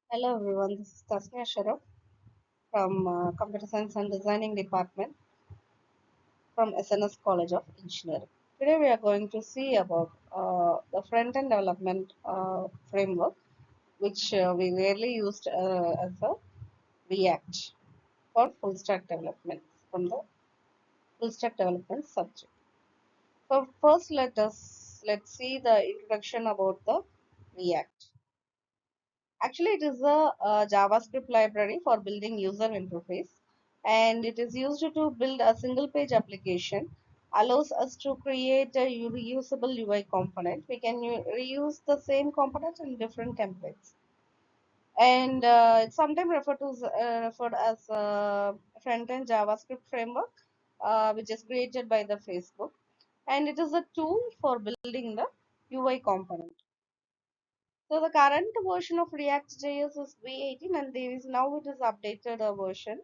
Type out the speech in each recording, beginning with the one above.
Hello everyone, this is THASNI from Computer Science and Designing Department from SNS College of Engineering. Today we are going to see about the front-end development framework which we rarely used as a React for full stack development from the full stack development subject. So first let's see the introduction about the React. Actually, it is a JavaScript library for building user interface, and it is used to build a single page application. Allows us to create a reusable UI component. We can reuse the same component in different templates, and it's sometimes referred as front-end JavaScript framework, which is created by the Facebook, and it is a tool for building the UI component. So the current version of React.js is V18 and there is now it is updated version.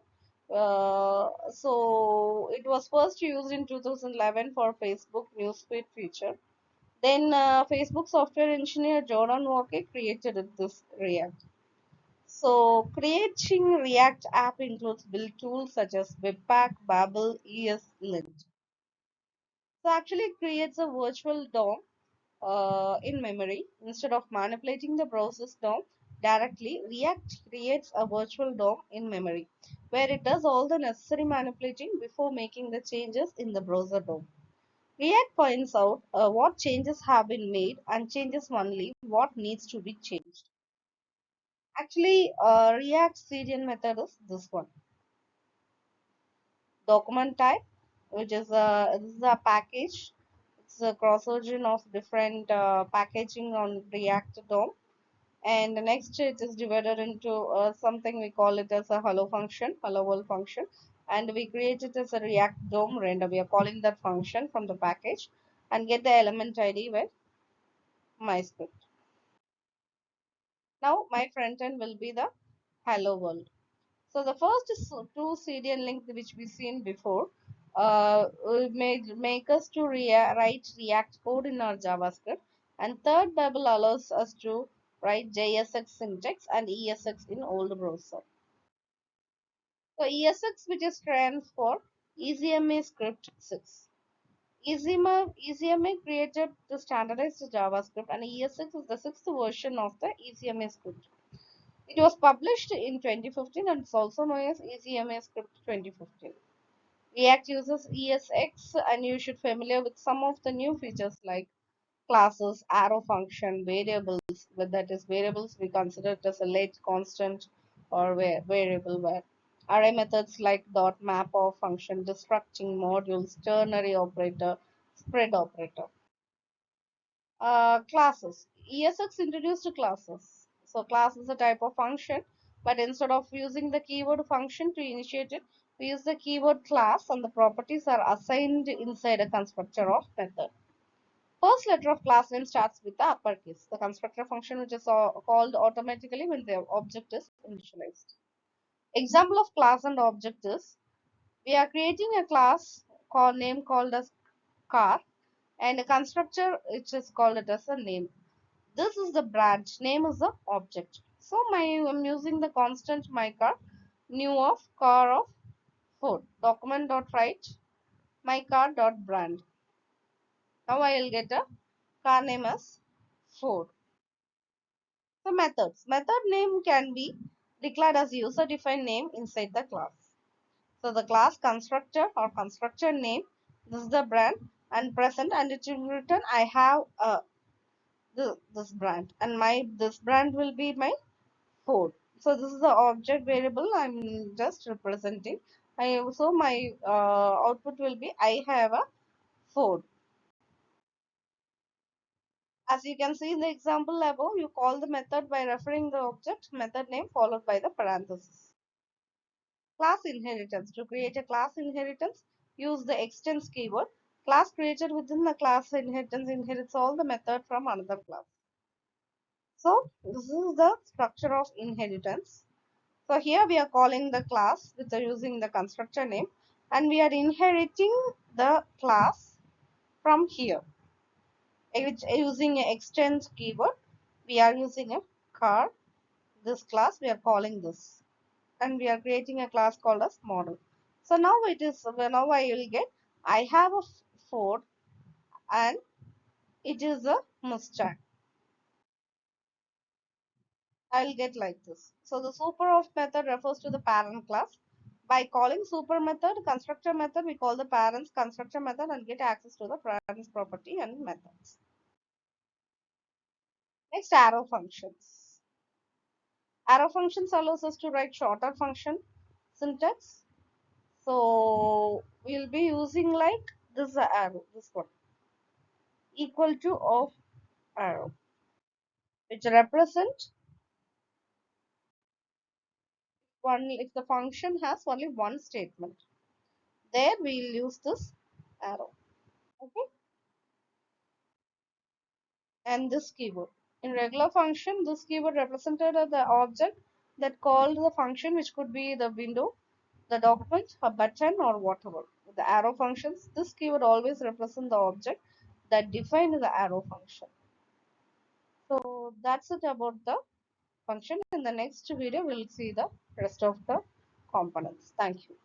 So it was first used in 2011 for Facebook newsfeed feature. Then Facebook software engineer Jordan Walker created this React. So creating React app includes build tools such as Webpack, Babel, ESLint. So actually it creates a virtual DOM in memory. Instead of manipulating the browser's DOM directly, React creates a virtual DOM in memory where it does all the necessary manipulating before making the changes in the browser DOM. React points out what changes have been made and changes only what needs to be changed. Actually, React CDN method is this one. Document type, which is this is a package. It's a cross origin of different packaging on React DOM. And the next it is divided into something we call it as a hello function, hello world function, and we create it as a React DOM render. We are calling that function from the package and get the element ID with my script. Now my front end will be the hello world. So the first is two CDN link which we seen before. Will make us to write React code in our JavaScript, and third Babel allows us to write JSX syntax and ESX in old browser. So ESX, which is stands for ECMA script 6. ECMA created the standardized JavaScript, and ESX is the sixth version of the ECMA script. It was published in 2015 and it's also known as ECMA script 2015. React uses ESX and you should familiar with some of the new features like classes, arrow function, variables. But that is variables we consider it as a late constant or variable where array methods like dot map of function, destructing modules, ternary operator, spread operator. Classes. ESX introduced classes. So class is a type of function, but instead of using the keyword function to initiate it, we use the keyword class and the properties are assigned inside a constructor of method. First letter of class name starts with the uppercase. The constructor function which is called automatically when the object is initialized. Example of class and object is we are creating a class name called as car and a constructor which is called it as a name. This is the branch. Name is the object. So I'm using the constant my car, new of car of Ford. Document dot write my car dot brand. Now I will get a car name as Ford. So methods. Method name can be declared as user defined name inside the class. So the class constructor or constructor name. This is the brand and present and it will return I have this brand and my this brand will be my Ford. So this is the object variable I'm just representing. So my output will be I have a Ford. As you can see in the example above, you call the method by referring the object method name followed by the parenthesis. Class inheritance. To create a class inheritance, use the extends keyword. Class created within the class inheritance inherits all the method from another class. So this is the structure of inheritance. So here we are calling the class with using the constructor name and we are inheriting the class from here. Which using a extend keyword, we are using a car this class, we are calling this, and we are creating a class called as model. So now it is, now I will get, I have a Ford and it is a Mustang. I'll get like this. So the super of method refers to the parent class. By calling super method, constructor method, we call the parents constructor method and get access to the parents property and methods. Next, arrow functions. Arrow functions allows us to write shorter function syntax. So we'll be using like this arrow, this one, equal to of arrow, which represent one if the function has only one statement. There we'll use this arrow. Okay, and this keyword. In regular function, this keyword represented the object that called the function, which could be the window, the document, a button, or whatever. With the arrow functions, this keyword always represents the object that defined the arrow function. So that's it about the function. In the next video, we'll see the rest of the components. Thank you.